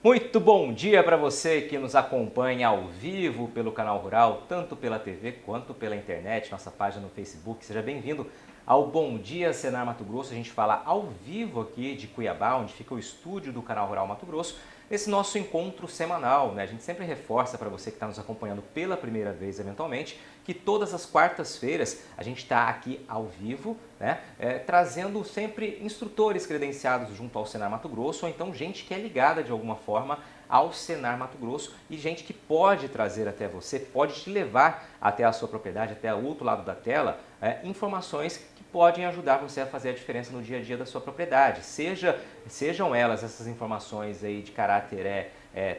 Muito bom dia para você que nos acompanha ao vivo pelo Canal Rural, tanto pela TV quanto pela internet, nossa página no Facebook. Seja bem-vindo ao Bom Dia Senar Mato Grosso. A gente fala ao vivo aqui de Cuiabá, onde fica o estúdio do Canal Rural Mato Grosso, esse nosso encontro semanal, né? A gente sempre reforça para você que está nos acompanhando pela primeira vez, eventualmente, que todas as quartas-feiras a gente está aqui ao vivo, né? Trazendo sempre instrutores credenciados junto ao Senar Mato Grosso, ou então gente que é ligada de alguma forma ao Senar Mato Grosso e gente que pode trazer até você, pode te levar até a sua propriedade, até o outro lado da tela, informações que podem ajudar você a fazer a diferença no dia a dia da sua propriedade. Sejam elas essas informações aí de caráter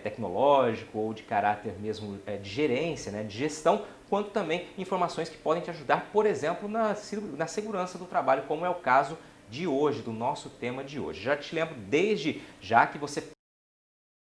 tecnológico ou de caráter mesmo de gerência, né, de gestão, quanto também informações que podem te ajudar, por exemplo, na segurança do trabalho, como é o caso de hoje, do nosso tema de hoje. Já te lembro desde já que você...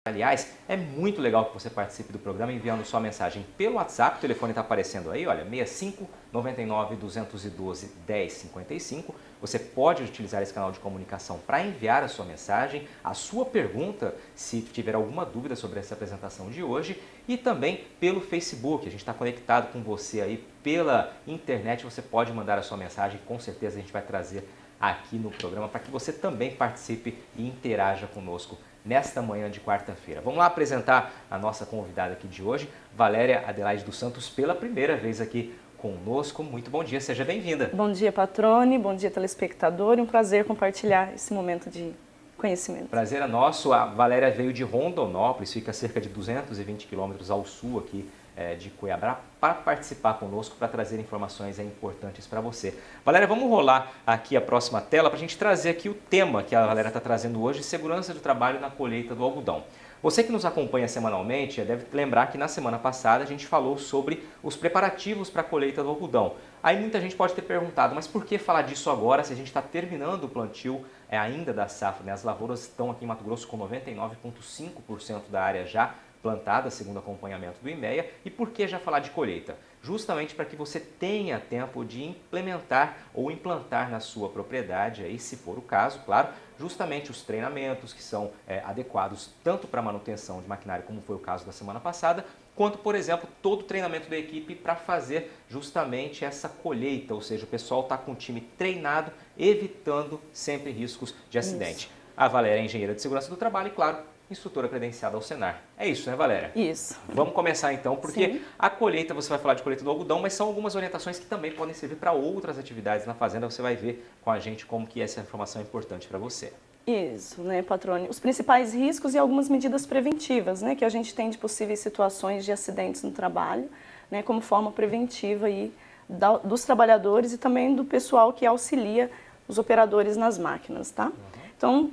Aliás, é muito legal que você participe do programa enviando sua mensagem pelo WhatsApp. O telefone está aparecendo aí, olha, 65 99 212 1055. Você pode utilizar esse canal de comunicação para enviar a sua mensagem, a sua pergunta, se tiver alguma dúvida sobre essa apresentação de hoje, e também pelo Facebook. A gente está conectado com você aí pela internet, você pode mandar a sua mensagem, com certeza a gente vai trazer aqui no programa para que você também participe e interaja conosco nesta manhã de quarta-feira. Vamos lá apresentar a nossa convidada aqui de hoje, Valéria Adelaide dos Santos, pela primeira vez aqui conosco. Muito bom dia, seja bem-vinda. Bom dia, Patrone, bom dia, telespectador, um prazer compartilhar esse momento de conhecimento. Prazer é nosso. A Valéria veio de Rondonópolis, fica a cerca de 220 quilômetros ao sul aqui de Cuiabá, para participar conosco, para trazer informações importantes para você. Valéria, vamos rolar aqui a próxima tela para a gente trazer aqui o tema que a Valéria está trazendo hoje, segurança do trabalho na colheita do algodão. Você que nos acompanha semanalmente deve lembrar que na semana passada a gente falou sobre os preparativos para a colheita do algodão. Aí muita gente pode ter perguntado, mas por que falar disso agora se a gente está terminando o plantio ainda da safra, né? As lavouras estão aqui em Mato Grosso com 99,5% da área já plantada, segundo o acompanhamento do IMEA. E por que já falar de colheita? Justamente para que você tenha tempo de implementar ou implantar na sua propriedade, aí, se for o caso, claro, justamente os treinamentos que são adequados tanto para a manutenção de maquinário, como foi o caso da semana passada, quanto, por exemplo, todo o treinamento da equipe para fazer justamente essa colheita, ou seja, o pessoal está com o time treinado, evitando sempre riscos de acidente. Isso. A Valéria é engenheira de segurança do trabalho e, claro, instrutora credenciada ao Senar. É isso, né, Valéria? Isso. Vamos começar então, porque Sim. a colheita, você vai falar de colheita do algodão, mas são algumas orientações que também podem servir para outras atividades na fazenda. Você vai ver com a gente como que essa informação é importante para você. Isso, né, Patrone? Os principais riscos e algumas medidas preventivas, né, que a gente tem de possíveis situações de acidentes no trabalho, né, como forma preventiva aí dos trabalhadores e também do pessoal que auxilia os operadores nas máquinas, tá? Então,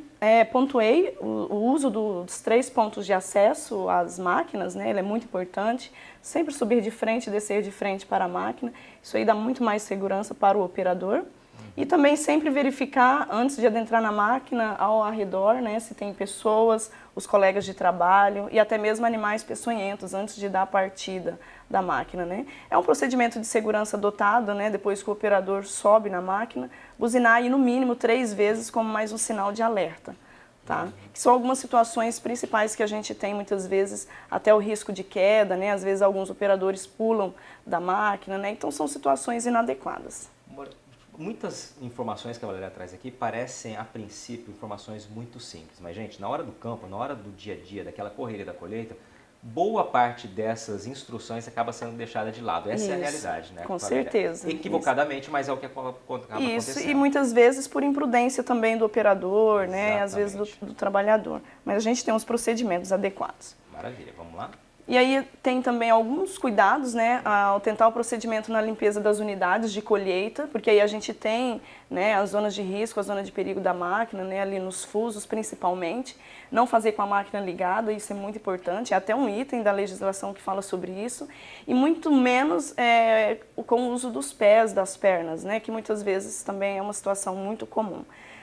pontuei o uso dos 3 pontos de acesso às máquinas, né? Ele é muito importante. Sempre subir de frente e descer de frente para a máquina. Isso aí dá muito mais segurança para o operador. E também sempre verificar, antes de adentrar na máquina, ao arredor, né, se tem pessoas, os colegas de trabalho e até mesmo animais peçonhentos antes de dar a partida da máquina, né? É um procedimento de segurança adotado, né, depois que o operador sobe na máquina, buzinar aí no mínimo 3 vezes como mais um sinal de alerta. Tá? Que são algumas situações principais que a gente tem muitas vezes, até o risco de queda, né? Às vezes alguns operadores pulam da máquina, né? Então são situações inadequadas. Muitas informações que a Valéria traz aqui parecem, a princípio, informações muito simples. Mas, gente, na hora do campo, na hora do dia a dia, daquela correria da colheita, boa parte dessas instruções acaba sendo deixada de lado. Essa é a realidade, né? Com certeza. Equivocadamente, mas é o que acaba acontecendo. Isso, e muitas vezes por imprudência também do operador, né? Às vezes do trabalhador. Mas a gente tem uns procedimentos adequados. Maravilha, vamos lá? E aí tem também alguns cuidados, né, ao tentar o procedimento na limpeza das unidades de colheita, porque aí a gente tem, né, as zonas de risco, a zona de perigo da máquina, né, ali nos fusos principalmente. Não fazer com a máquina ligada, isso é muito importante, é até um item da legislação que fala sobre isso. E muito menos com o uso dos pés, das pernas, né, que muitas vezes também é uma situação muito comum.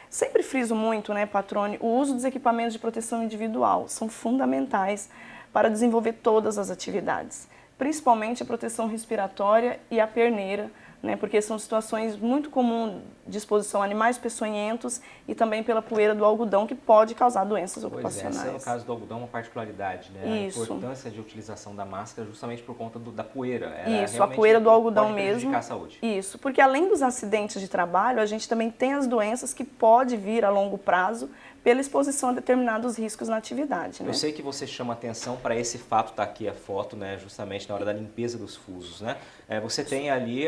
Sempre friso muito, né, Patrone, o uso dos equipamentos de proteção individual, são fundamentais para desenvolver todas as atividades, principalmente a proteção respiratória e a perneira né, porque são situações muito comuns de exposição a animais peçonhentos e também pela poeira do algodão, que pode causar doenças ocupacionais. Essa é, no caso do algodão, uma particularidade, né? Isso. A importância de utilização da máscara justamente por conta da poeira. Isso, a poeira do algodão pode mesmo. prejudicar a saúde. Isso, porque além dos acidentes de trabalho, a gente também tem as doenças que pode vir a longo prazo pela exposição a determinados riscos na atividade. Né? Eu sei que você chama atenção para esse fato, tá aqui a foto, né, justamente na hora da limpeza dos fusos, né? Você tem ali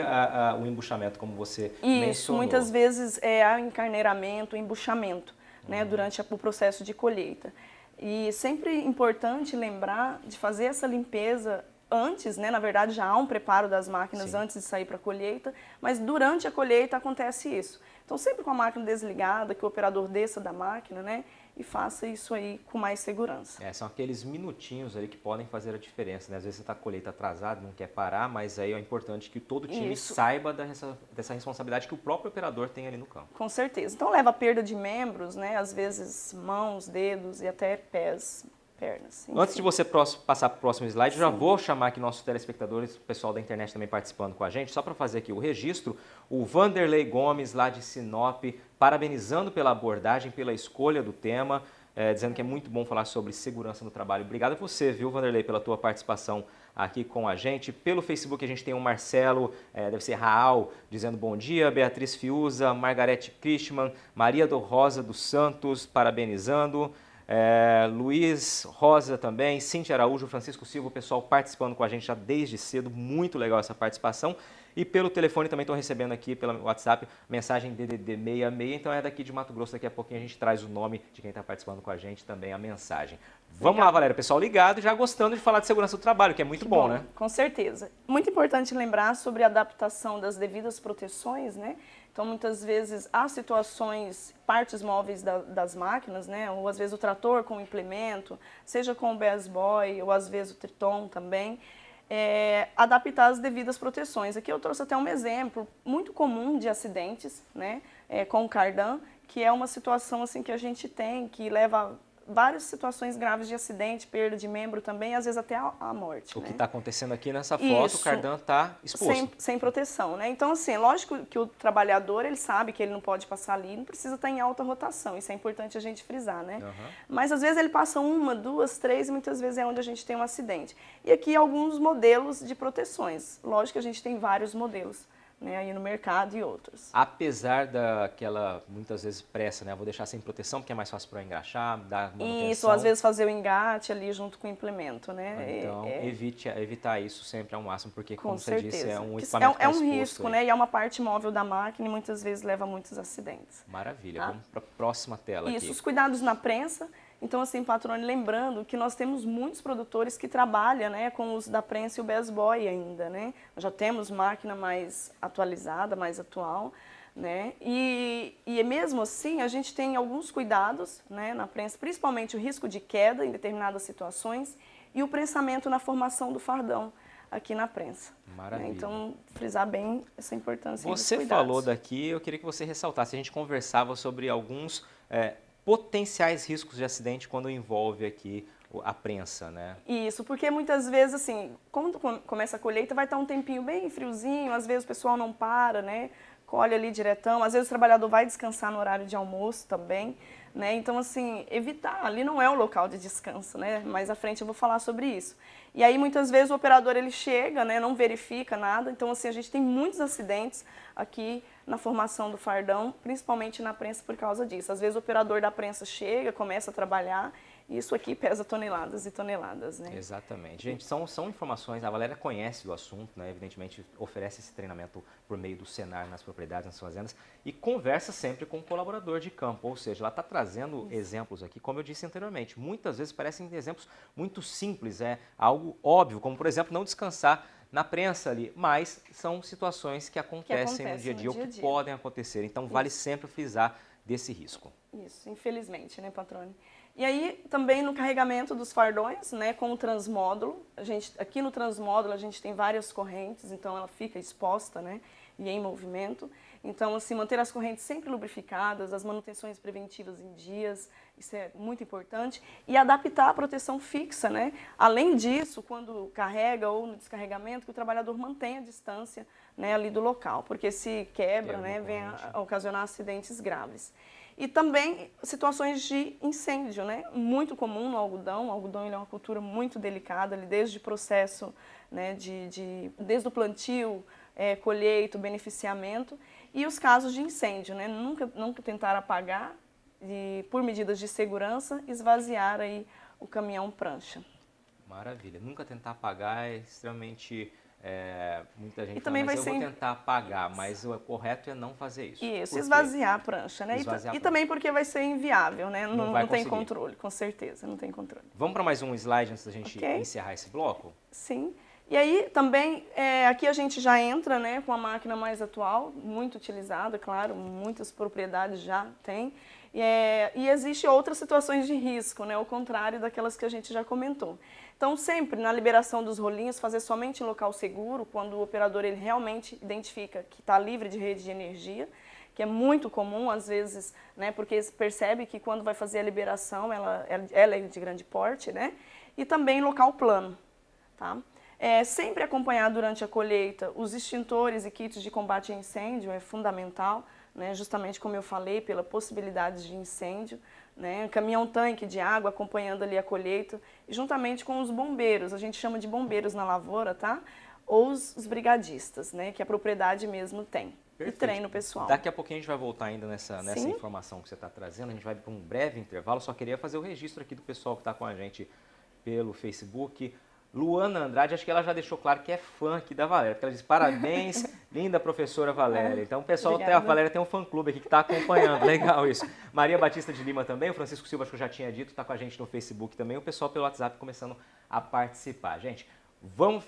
o embuchamento, como você mencionou. Isso, muitas vezes há encarneiramento, embuchamento, né, durante o processo de colheita. E sempre importante lembrar de fazer essa limpeza antes, né? Na verdade já há um preparo das máquinas antes de sair para a colheita, mas durante a colheita acontece isso. Então sempre com a máquina desligada, que o operador desça da máquina, né? E faça isso aí com mais segurança. São aqueles minutinhos ali que podem fazer a diferença, né? Às vezes você está com a colheita atrasada, não quer parar, mas aí é importante que todo time saiba dessa responsabilidade que o próprio operador tem ali no campo. Com certeza. Então leva a perda de membros, né? Às vezes mãos, dedos e até pés, pernas. Enfim. Antes de você passar para o próximo slide, já vou chamar aqui nossos telespectadores, o pessoal da internet também participando com a gente, só para fazer aqui o registro. O Vanderlei Gomes, lá de Sinop, parabenizando pela abordagem, pela escolha do tema, dizendo que é muito bom falar sobre segurança no trabalho. Obrigado a você, viu, Vanderlei, pela tua participação aqui com a gente. Pelo Facebook a gente tem o Marcelo, deve ser Raal, dizendo bom dia, Beatriz Fiuza, Margarete Christman, Maria do Rosa dos Santos, parabenizando. Luiz Rosa também, Cíntia Araújo, Francisco Silva, o pessoal participando com a gente já desde cedo, muito legal essa participação. E pelo telefone também estou recebendo aqui, pelo WhatsApp, mensagem DDD 66, então é daqui de Mato Grosso, daqui a pouquinho a gente traz o nome de quem está participando com a gente, também a mensagem. Vamos lá, Valéria, pessoal ligado e já gostando de falar de segurança do trabalho, que é muito bom, né? Com certeza. Muito importante lembrar sobre a adaptação das devidas proteções, né? Então, muitas vezes, há situações, partes móveis das máquinas, né? Ou às vezes o trator com o implemento, seja com o BS Boy, ou às vezes o Triton também, adaptar as devidas proteções. Aqui eu trouxe até um exemplo muito comum de acidentes, né? Com o cardan, que é uma situação assim que a gente tem, que leva várias situações graves de acidente, perda de membro também, às vezes até a morte. O né? que está acontecendo aqui nessa foto, o cardan está exposto. Sem proteção, né? Então, assim, lógico que o trabalhador, ele sabe que ele não pode passar ali, não precisa estar em alta rotação, isso é importante a gente frisar, né? Mas, às vezes, ele passa uma, duas, três, e muitas vezes é onde a gente tem um acidente. E aqui, alguns modelos de proteções. Lógico que a gente tem vários modelos, né, aí no mercado e outros. Apesar daquela, muitas vezes, pressa, né? Vou deixar sem proteção porque é mais fácil para engraxar, dar manutenção. Isso, ou às vezes fazer o engate ali junto com o implemento, né? Então, evitar isso sempre ao máximo, porque, como certeza. Você disse, é um equipamento que é um risco, né? E é uma parte móvel da máquina e muitas vezes leva a muitos acidentes. Maravilha. Vamos para a próxima tela aqui. Os cuidados na prensa. Então, assim, Patrone, lembrando que nós temos muitos produtores que trabalham, né, com o uso da prensa e o BS Boy ainda, né? Nós já temos máquina mais atualizada, mais atual, né? E mesmo assim, a gente tem alguns cuidados, né, na prensa, principalmente o risco de queda em determinadas situações e o prensamento na formação do fardão aqui na prensa. Maravilha. Né? Então, frisar bem essa importância dos Você cuidados. falou daqui, eu queria que você ressaltasse, a gente conversava sobre alguns potenciais riscos de acidente quando envolve aqui a prensa, né? Isso, porque muitas vezes, assim, quando começa a colheita, vai estar um tempinho bem friozinho, às vezes o pessoal não para, né? Colhe ali diretão, às vezes o trabalhador vai descansar no horário de almoço também, né? Então, assim, evitar, ali não é o local de descanso, né? Mais à frente eu vou falar sobre isso. E aí, muitas vezes, o operador, ele chega, né? Não verifica nada, então, assim, a gente tem muitos acidentes aqui na formação do fardão, principalmente na prensa por causa disso. Às vezes, o operador da prensa chega, começa a trabalhar, e isso aqui pesa toneladas e toneladas, né? Exatamente. Gente, são informações, a Valéria conhece do assunto, né? Evidentemente oferece esse treinamento por meio do Senar nas propriedades, nas fazendas, e conversa sempre com o colaborador de campo, ou seja, ela está trazendo exemplos aqui, como eu disse anteriormente, muitas vezes parecem exemplos muito simples, algo óbvio, como por exemplo não descansar na prensa ali, mas são situações que acontecem no dia a dia, ou que podem acontecer, então vale sempre frisar desse risco. Isso, infelizmente, né, Patrone? E aí, também no carregamento dos fardões, né, com o transmódulo, aqui no transmódulo a gente tem várias correntes, então ela fica exposta, né, e em movimento. Então, assim, manter as correntes sempre lubrificadas, as manutenções preventivas em dias, isso é muito importante. E adaptar a proteção fixa, né? Além disso, quando carrega ou no descarregamento, que o trabalhador mantenha a distância, né, ali do local, porque se quebra, né, vem a ocasionar acidentes graves. E também situações de incêndio, né? Muito comum no algodão. O algodão ele é uma cultura muito delicada, ali, desde o processo, né, desde o plantio, colheita, beneficiamento, e os casos de incêndio, né? Nunca tentar apagar e, por medidas de segurança, esvaziar aí o caminhão prancha. Maravilha. Nunca tentar apagar é extremamente... muita gente também fala, mas vai eu vou tentar apagar, mas o correto é não fazer isso. Isso, esvaziar a prancha, né? E também porque vai ser inviável, né? Não tem controle, com certeza, não tem controle. Vamos para mais um slide antes da gente encerrar esse bloco? Sim. E aí também, aqui a gente já entra, né, com a máquina mais atual, muito utilizada, claro, muitas propriedades já têm. E existe outras situações de risco, né, ao contrário daquelas que a gente já comentou. Então, sempre na liberação dos rolinhos, fazer somente em local seguro, quando o operador ele realmente identifica que está livre de rede de energia, que é muito comum, às vezes, né, porque percebe que quando vai fazer a liberação, ela é de grande porte, né, e também em local plano, tá? Sempre acompanhar durante a colheita os extintores e kits de combate a incêndio é fundamental, né, justamente como eu falei, pela possibilidade de incêndio, né, caminhão-tanque de água acompanhando ali a colheita, e juntamente com os bombeiros, a gente chama de bombeiros na lavoura, tá? Ou os brigadistas, né, que a propriedade mesmo tem. Perfeito. E treino pessoal. Daqui a pouquinho a gente vai voltar ainda nessa informação que você está trazendo, a gente vai para um breve intervalo, só queria fazer o registro aqui do pessoal que está com a gente pelo Facebook. Luana Andrade, acho que ela já deixou claro que é fã aqui da Valéria, porque ela diz parabéns, linda professora Valéria. Então o pessoal até a Valéria tem um fã-clube aqui que está acompanhando, legal isso. Maria Batista de Lima também, o Francisco Silva, acho que eu já tinha dito, está com a gente no Facebook também, o pessoal pelo WhatsApp começando a participar. Gente, vamos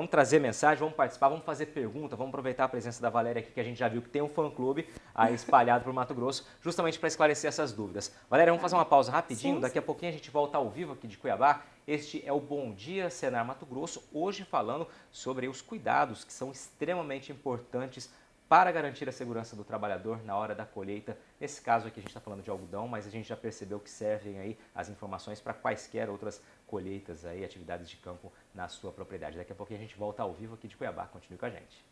trazer mensagem, vamos participar, vamos fazer pergunta, vamos aproveitar a presença da Valéria aqui, que a gente já viu que tem um fã-clube aí espalhado por Mato Grosso, justamente para esclarecer essas dúvidas. Valéria, vamos fazer uma pausa rapidinho, daqui a pouquinho a gente volta ao vivo aqui de Cuiabá. Este é o Bom Dia Senar Mato Grosso, hoje falando sobre os cuidados que são extremamente importantes para garantir a segurança do trabalhador na hora da colheita. Nesse caso aqui a gente está falando de algodão, mas a gente já percebeu que servem aí as informações para quaisquer outras colheitas, aí, atividades de campo na sua propriedade. Daqui a pouquinho a gente volta ao vivo aqui de Cuiabá. Continue com a gente.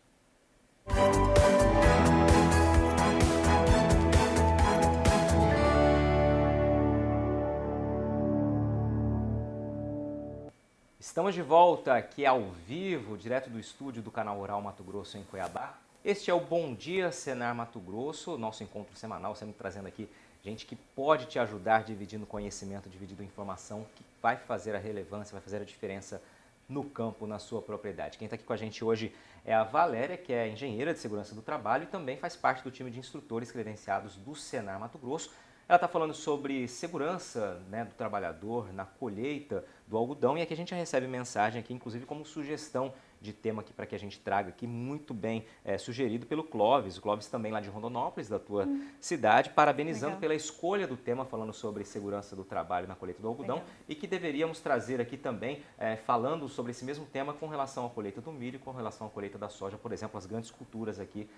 Estamos de volta aqui ao vivo, direto do estúdio do Canal Rural Mato Grosso em Cuiabá. Este é o Bom Dia Senar Mato Grosso, nosso encontro semanal, sempre trazendo aqui gente que pode te ajudar dividindo conhecimento, dividindo informação, que vai fazer a relevância, vai fazer a diferença no campo, na sua propriedade. Quem está aqui com a gente hoje é a Valéria, que é engenheira de segurança do trabalho e também faz parte do time de instrutores credenciados do Senar Mato Grosso. Ela está falando sobre segurança, né, do trabalhador na colheita do algodão, e aqui a gente já recebe mensagem aqui, inclusive como sugestão de tema aqui para que a gente traga aqui, muito bem sugerido pelo Clóvis. O Clóvis também lá de Rondonópolis, da tua cidade, parabenizando pela escolha do tema, falando sobre segurança do trabalho na colheita do algodão, e que deveríamos trazer aqui também, falando sobre esse mesmo tema com relação à colheita do milho, com relação à colheita da soja, por exemplo, as grandes culturas aqui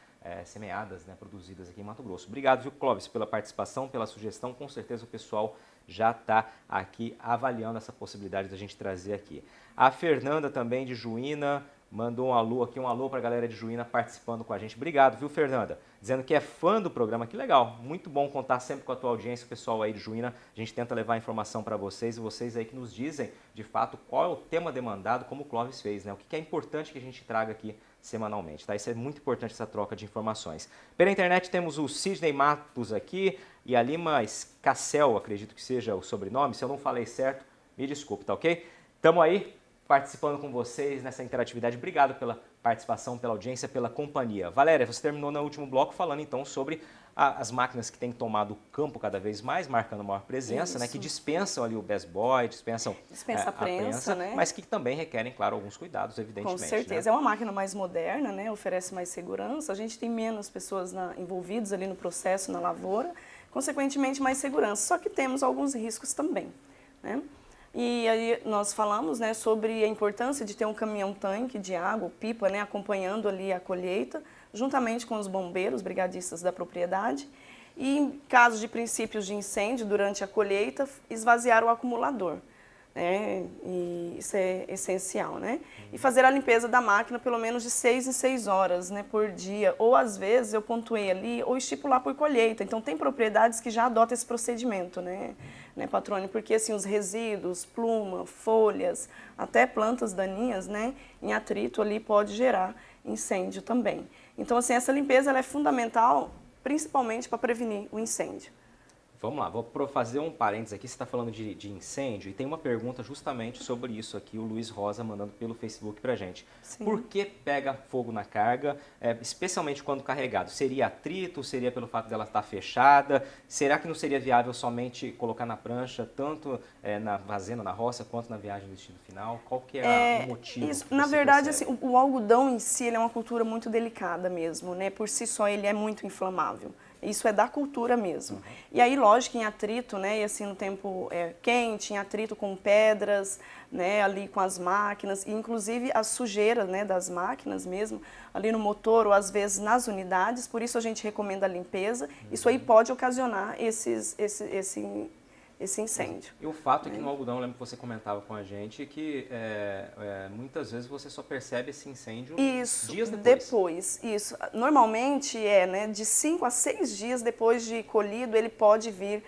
semeadas, né, produzidas aqui em Mato Grosso. Obrigado, viu, Clóvis, pela participação, pela sugestão. Com certeza o pessoal já está aqui avaliando essa possibilidade da gente trazer aqui. A Fernanda também de Juína mandou um alô aqui, um alô para a galera de Juína participando com a gente. Obrigado, viu, Fernanda? Dizendo que é fã do programa, que legal. Muito bom contar sempre com a tua audiência, o pessoal aí de Juína. A gente tenta levar informação para vocês e vocês aí que nos dizem, de fato, qual é o tema demandado, como o Clóvis fez, né? O que é importante que a gente traga aqui semanalmente, tá? Isso é muito importante, essa troca de informações. Pela internet temos o Sidney Matos aqui e a Lima Cassel, acredito que seja o sobrenome. Se eu não falei certo, me desculpe, tá ok? Tamo aí participando com vocês nessa interatividade. Obrigado pela participação, pela audiência, pela companhia. Valéria, você terminou no último bloco falando então sobre as máquinas que têm tomado o campo cada vez mais, marcando maior presença, né, que dispensam ali o best boy, dispensam a prensa, né? Mas que também requerem, claro, alguns cuidados, evidentemente. Com certeza. Né? É uma máquina mais moderna, né? Oferece mais segurança, a gente tem menos pessoas envolvidas ali no processo, na lavoura, consequentemente mais segurança, só que temos alguns riscos também, né? E aí nós falamos, né, sobre a importância de ter um caminhão-tanque de água, pipa, né, acompanhando ali a colheita, juntamente com os bombeiros, brigadistas da propriedade, e em caso de princípios de incêndio durante a colheita, esvaziar o acumulador. Né? E isso é essencial, né? E fazer a limpeza da máquina pelo menos de 6 em 6 horas, né, por dia, ou às vezes eu pontuei ali, ou estipular por colheita. Então tem propriedades que já adotam esse procedimento, né, Patrone? Porque assim, os resíduos, pluma, folhas, até plantas daninhas, né, em atrito ali pode gerar incêndio também. Então assim, essa limpeza ela é fundamental, principalmente para prevenir o incêndio. Vamos lá, vou fazer um parênteses aqui, você está falando de incêndio e tem uma pergunta justamente sobre isso aqui, o Luiz Rosa mandando pelo Facebook pra gente. Sim. Por que pega fogo na carga, especialmente quando carregado? Seria atrito, seria pelo fato dela estar fechada? Será que não seria viável somente colocar na prancha, tanto na fazenda, na roça, quanto na viagem do destino final? Qual que é o motivo? Isso, na verdade, assim, o algodão em si ele é uma cultura muito delicada mesmo, né? Por si só ele é muito inflamável. Isso é da cultura mesmo. E aí, lógico, em atrito, né, e assim no tempo quente, em atrito com pedras, né, ali com as máquinas, e inclusive a sujeira, né, das máquinas mesmo, ali no motor ou às vezes nas unidades, por isso a gente recomenda a limpeza. Isso aí pode ocasionar esse incêndio. E o fato é que no algodão, eu lembro que você comentava com a gente que muitas vezes você só percebe esse incêndio dias depois. Isso. Normalmente né, de 5 a 6 dias depois de colhido, ele pode vir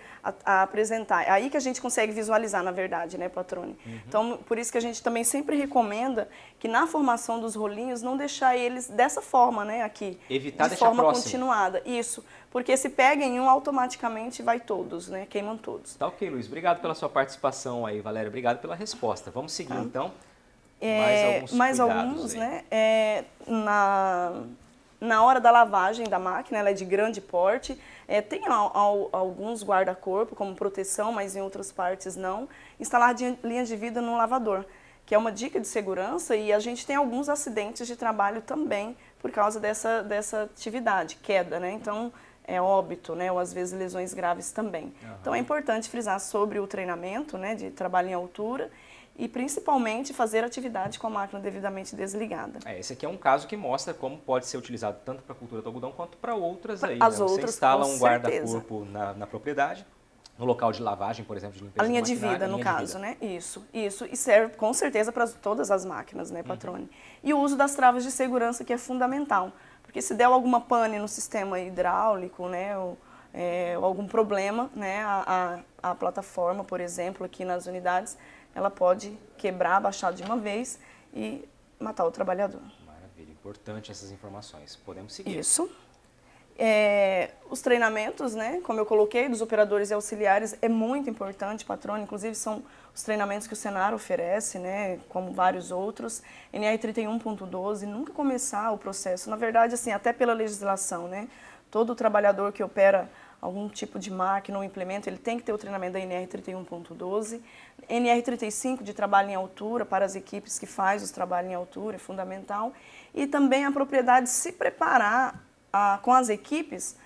a apresentar. É aí que a gente consegue visualizar, na verdade, né, Patrone? Então, por isso que a gente também sempre recomenda que na formação dos rolinhos, não deixar eles dessa forma, né, aqui. Evitar de deixar forma próximo. continuada. Isso. Porque se pega em um, automaticamente vai todos, né? Queimam todos. Tá ok, Luiz. Obrigado pela sua participação aí, Valéria. Obrigado pela resposta. Vamos seguir, então. Mais alguns, né? Na hora da lavagem da máquina, ela é de grande porte. Tem alguns guarda-corpo como proteção, mas em outras partes não. Instalar linhas de vida no lavador, que é uma dica de segurança, e a gente tem alguns acidentes de trabalho também por causa dessa atividade, queda, né? Então, óbito, né? Ou às vezes lesões graves também. Então é importante frisar sobre o treinamento, né, de trabalho em altura e principalmente fazer atividade com a máquina devidamente desligada. Esse aqui é um caso que mostra como pode ser utilizado tanto para a cultura do algodão quanto para outras aí. As né? outras, você instala com um guarda-corpo na propriedade, no local de lavagem, por exemplo, de limpeza a linha do de maquinário, vida, no caso, né? Isso. E serve com certeza para todas as máquinas, né, Patrone? E o uso das travas de segurança, que é fundamental. Porque se der alguma pane no sistema hidráulico, né, ou algum problema, né, a plataforma, por exemplo, aqui nas unidades, ela pode quebrar, baixar de uma vez e matar o trabalhador. Maravilha, importante essas informações. Podemos seguir. Isso. Os treinamentos, né, como eu coloquei, dos operadores e auxiliares é muito importante, Patrone. Inclusive são os treinamentos que o Senar oferece, né, como vários outros. NR 31.12, nunca começar o processo. Na verdade, assim, até pela legislação, né, todo trabalhador que opera algum tipo de máquina ou implemento, ele tem que ter o treinamento da NR 31.12. NR 35 de trabalho em altura para as equipes que fazem os trabalhos em altura, é fundamental. E também a propriedade se preparar com as equipes,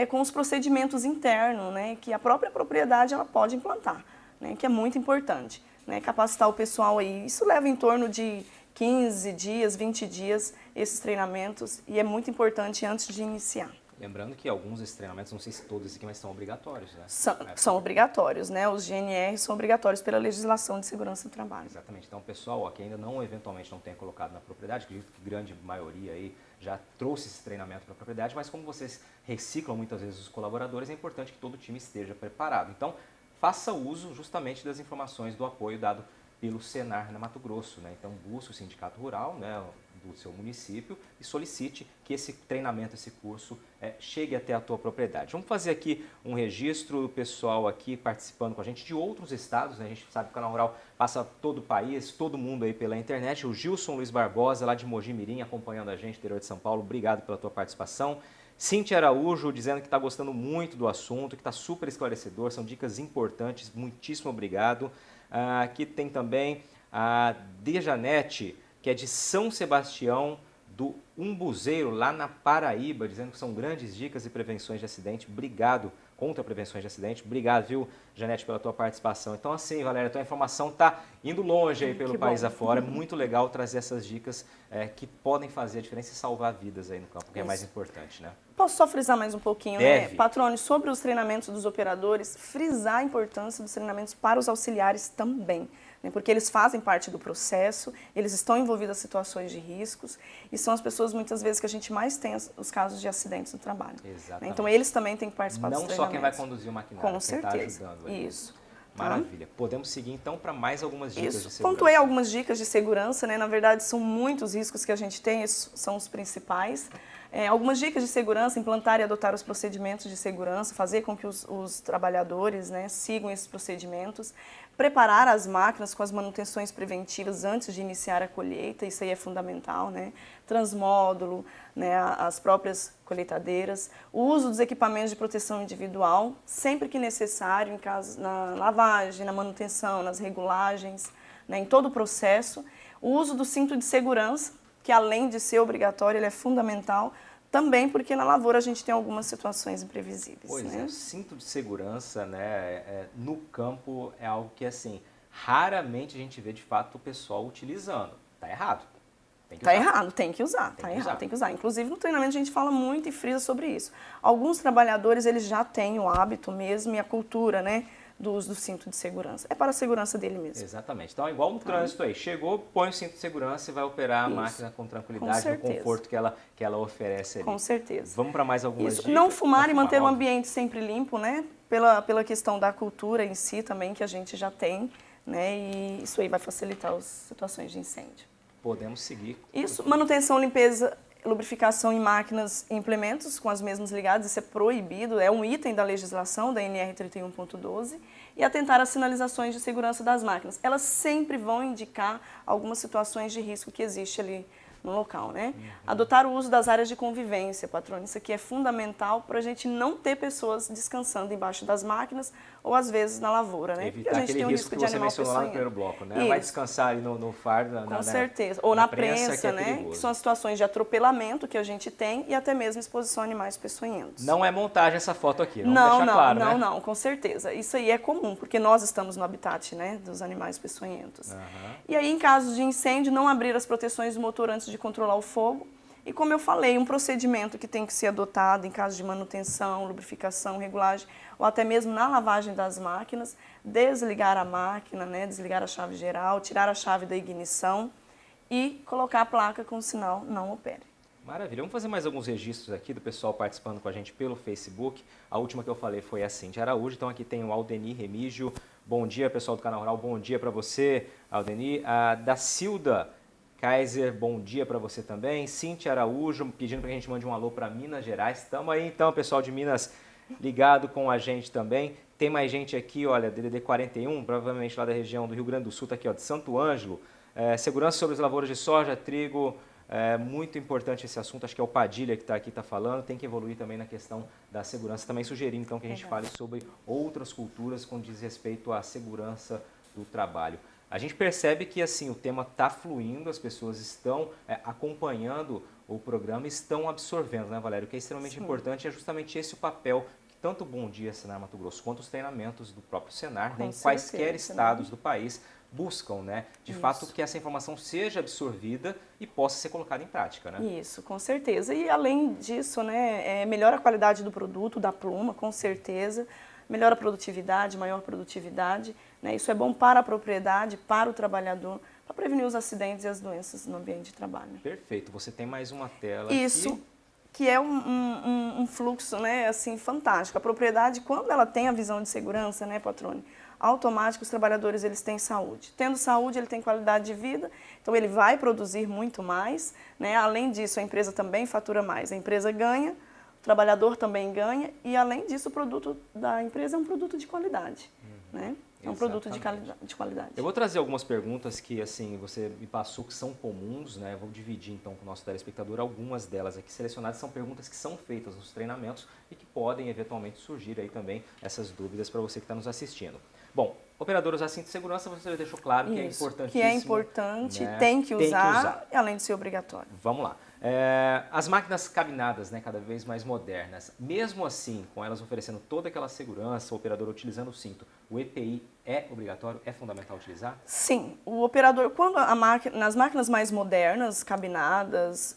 com os procedimentos internos, né, que a própria propriedade ela pode implantar, né, que é muito importante, né, capacitar o pessoal aí. Isso leva em torno de 15 dias, 20 dias, esses treinamentos, e é muito importante antes de iniciar. Lembrando que alguns desses treinamentos, não sei se todos aqui, mas são obrigatórios, né? São obrigatórios, né? Os GNR são obrigatórios pela legislação de segurança do trabalho. Exatamente. Então, pessoal, que ainda eventualmente não tenha colocado na propriedade, acredito que grande maioria aí já trouxe esse treinamento para a propriedade, mas como vocês reciclam muitas vezes os colaboradores, é importante que todo o time esteja preparado. Então, faça uso justamente das informações do apoio dado pelo Senar na Mato Grosso, né? Então, busque o sindicato rural, né, do seu município e solicite que esse treinamento, esse curso chegue até a tua propriedade. Vamos fazer aqui um registro, o pessoal aqui participando com a gente de outros estados, né? A gente sabe que o Canal Rural passa todo o país, todo mundo aí pela internet. O Gilson Luiz Barbosa, lá de Mogi Mirim, acompanhando a gente, interior de São Paulo, obrigado pela tua participação. Cíntia Araújo dizendo que está gostando muito do assunto, que está super esclarecedor, são dicas importantes, muitíssimo obrigado. Aqui tem também a Dejanete, que é de São Sebastião do Umbuzeiro, lá na Paraíba, dizendo que são grandes dicas e prevenções de acidente. Obrigado, contra prevenções de acidente. Obrigado, viu, Janete, pela tua participação. Então, assim, Valéria, a tua informação está indo longe aí pelo país afora. É muito legal trazer essas dicas que podem fazer a diferença e salvar vidas aí no campo, que é mais importante, né? Posso só frisar mais um pouquinho, né, Patrônio, sobre os treinamentos dos operadores, frisar a importância dos treinamentos para os auxiliares também, né, porque eles fazem parte do processo, eles estão envolvidos em situações de riscos e são as pessoas, muitas vezes, que a gente mais tem os casos de acidentes no trabalho. Né, então, eles também têm que participar dos treinamentos. Não só quem vai conduzir o maquinário, com certeza. Quem está ajudando. Isso. Maravilha. Podemos seguir, então, para mais algumas dicas de segurança. Pontuei algumas dicas de segurança, né? Na verdade, são muitos riscos que a gente tem, esses são os principais. Algumas dicas de segurança: implantar e adotar os procedimentos de segurança, fazer com que os trabalhadores, né, sigam esses procedimentos. Preparar as máquinas com as manutenções preventivas antes de iniciar a colheita, isso aí é fundamental, né? Transmódulo, né, as próprias colheitadeiras, o uso dos equipamentos de proteção individual, sempre que necessário, na lavagem, na manutenção, nas regulagens, né, em todo o processo. O uso do cinto de segurança, que além de ser obrigatório, ele é fundamental, também porque na lavoura a gente tem algumas situações imprevisíveis. Pois né? O cinto de segurança, né, no campo é algo que, assim, raramente a gente vê de fato o pessoal utilizando. Tá errado. Tá errado, tem que usar, tem que usar. Inclusive no treinamento a gente fala muito e frisa sobre isso. Alguns trabalhadores, eles já têm o hábito mesmo e a cultura, né, do uso do cinto de segurança. É para a segurança dele mesmo. Exatamente. Então, igual no trânsito aí, chegou, põe o cinto de segurança e vai operar a máquina com tranquilidade, no conforto que ela oferece ali. Com certeza. Vamos para mais algumas dicas? Não fumar e manter o ambiente sempre limpo, né, pela questão da cultura em si também, que a gente já tem, né, e isso aí vai facilitar as situações de incêndio. Podemos seguir. Isso, manutenção, limpeza, lubrificação em máquinas e implementos com as mesmas ligadas, isso é proibido, é um item da legislação da NR 31.12, e atentar às sinalizações de segurança das máquinas. Elas sempre vão indicar algumas situações de risco que existe ali no local, né? Adotar o uso das áreas de convivência, patrônio, isso aqui é fundamental para a gente não ter pessoas descansando embaixo das máquinas ou às vezes na lavoura, né? Evitar aquele risco que você mencionou lá no primeiro bloco, né? Vai descansar ali no fardo, com certeza. Ou na prensa, né? Que são as situações de atropelamento que a gente tem e até mesmo exposição a animais peçonhentos. Não é montagem essa foto aqui, vamos deixar claro, né? Não, com certeza. Isso aí é comum, porque nós estamos no habitat, né, dos animais peçonhentos. E aí, em casos de incêndio, não abrir as proteções do motor antes de controlar o fogo. E como eu falei, um procedimento que tem que ser adotado em caso de manutenção, lubrificação, regulagem, ou até mesmo na lavagem das máquinas, desligar a máquina, né, desligar a chave geral, tirar a chave da ignição e colocar a placa com o sinal não opere. Maravilha. Vamos fazer mais alguns registros aqui do pessoal participando com a gente pelo Facebook. A última que eu falei foi a Cíntia Araújo, então aqui tem o Aldenir Remígio. Bom dia, pessoal do Canal Rural, bom dia para você, Aldenir. A Dacilda Kaiser, bom dia para você também. Cíntia Araújo, pedindo para que a gente mande um alô para Minas Gerais. Estamos aí então, pessoal de Minas, ligado com a gente também. Tem mais gente aqui, olha, DDD 41, provavelmente lá da região do Rio Grande do Sul, tá aqui, ó, de Santo Ângelo. Segurança sobre as lavouras de soja, trigo, muito importante esse assunto, acho que é o Padilha que está aqui, está falando. Tem que evoluir também na questão da segurança. Também sugerindo então que a gente fale sobre outras culturas com diz respeito à segurança do trabalho. A gente percebe que assim o tema está fluindo, as pessoas estão acompanhando o programa e estão absorvendo, né, Valério? O que é extremamente importante é justamente esse o papel que tanto o Bom Dia Senar Mato Grosso quanto os treinamentos do próprio Senar, né, em quaisquer estados do país, buscam, né, de fato que essa informação seja absorvida e possa ser colocada em prática, né? Isso, com certeza. E além disso, né, melhora a qualidade do produto, da pluma, com certeza. Melhora a produtividade, maior produtividade, né? Isso é bom para a propriedade, para o trabalhador, para prevenir os acidentes e as doenças no ambiente de trabalho. Perfeito. Você tem mais uma tela Isso, aqui. Que é um fluxo, né, assim, fantástico. A propriedade, quando ela tem a visão de segurança, né, patrônio, automático os trabalhadores eles têm saúde. Tendo saúde, ele tem qualidade de vida, então ele vai produzir muito mais, né? Além disso, a empresa também fatura mais. A empresa ganha, o trabalhador também ganha e, além disso, o produto da empresa é um produto de qualidade, né? É um produto de qualidade. Eu vou trazer algumas perguntas que assim você me passou que são comuns, né? Vou dividir então com o nosso telespectador algumas delas aqui selecionadas. São perguntas que são feitas nos treinamentos e que podem eventualmente surgir aí também essas dúvidas para você que está nos assistindo. Bom, operador usar cinto de segurança, você deixou claro que é importantíssimo. Que é importante, né? Tem que usar, além de ser obrigatório. Vamos lá. As máquinas cabinadas, né, cada vez mais modernas, mesmo assim, com elas oferecendo toda aquela segurança, o operador utilizando o cinto, o EPI é obrigatório, é fundamental utilizar? Sim, o operador, quando nas máquinas mais modernas, cabinadas,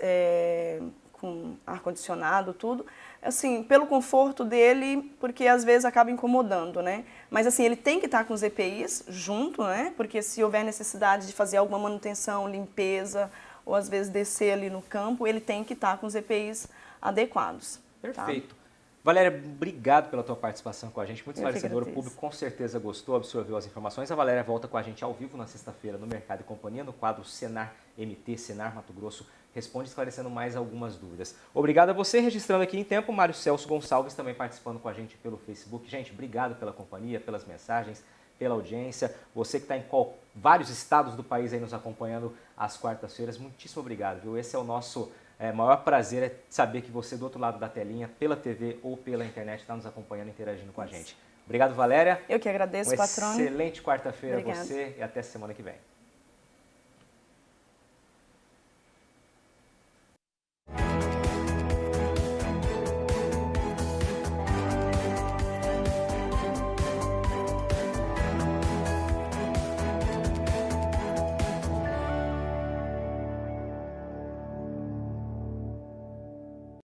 com ar-condicionado, tudo, assim, pelo conforto dele, porque às vezes acaba incomodando, né? Mas assim, ele tem que estar com os EPIs junto, né? Porque se houver necessidade de fazer alguma manutenção, limpeza, ou às vezes descer ali no campo, ele tem que estar com os EPIs adequados. Perfeito. Tá? Valéria, obrigado pela tua participação com a gente, muito esclarecedora, o público com certeza gostou, absorveu as informações. A Valéria volta com a gente ao vivo na sexta-feira no Mercado e Companhia, no quadro Senar MT, Senar Mato Grosso Responde, esclarecendo mais algumas dúvidas. Obrigado a você, registrando aqui em tempo, Mário Celso Gonçalves também participando com a gente pelo Facebook. Gente, obrigado pela companhia, pelas mensagens, pela audiência. Você que está em vários estados do país aí nos acompanhando às quartas-feiras, muitíssimo obrigado, viu? Esse é o nosso maior prazer, é saber que você do outro lado da telinha, pela TV ou pela internet, está nos acompanhando, interagindo com a gente. Obrigado, Valéria. Eu que agradeço, patrão. Excelente quarta-feira a você e até semana que vem.